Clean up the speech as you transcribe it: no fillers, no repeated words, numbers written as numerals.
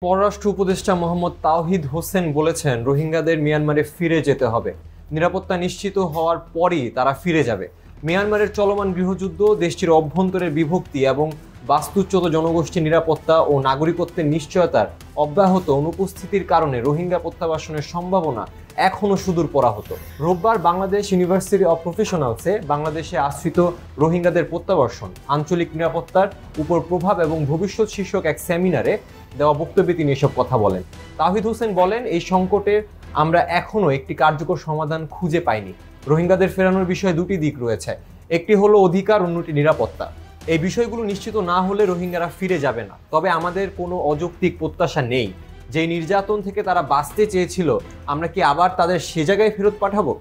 পররাষ্ট্র উপদেষ্টা মোহাম্মদ তাওহিদ হোসেন বলেছেন, রোহিঙ্গাদের মিয়ানমারে ফিরে যেতে হবে। নিরাপত্তা নিশ্চিত হওয়ার পরই তারা ফিরে যাবে। মিয়ানমারের চলমান গৃহযুদ্ধ, দেশটির অভ্যন্তরের বিভক্তি এবং বাস্তুচ্যুত জনগোষ্ঠীর নিরাপত্তা ও নাগরিকত্বের নিশ্চয়তার অব্যাহত অনুপস্থিতির কারণে রোহিঙ্গা প্রত্যাবাসনের সম্ভাবনা এখনও সুদূর পরাহত। রোববার বাংলাদেশ ইউনিভার্সিটি অব প্রফেশনালসে বাংলাদেশে আশ্রিত রোহিঙ্গাদের প্রত্যাবাসন, আঞ্চলিক নিরাপত্তার উপর প্রভাব এবং ভবিষ্যৎ শীর্ষক এক সেমিনারে দেওয়া বক্তব্যে তিনি এসব কথা বলেন। তাওহিদ হোসেন বলেন, এই সংকটের আমরা এখনও একটি কার্যকর সমাধান খুঁজে পাইনি। রোহিঙ্গাদের ফেরানোর বিষয়ে দুটি দিক রয়েছে, একটি হলো অধিকার, অন্যটি নিরাপত্তা। এই বিষয়গুলো নিশ্চিত না হলে রোহিঙ্গারা ফিরে যাবে না। তবে আমাদের কোনো অযৌক্তিক প্রত্যাশা নেই। যে নির্যাতন থেকে তারা বাঁচতে চেয়েছিল, আমরা কি আবার তাদের সে জায়গায় ফেরত পাঠাবো?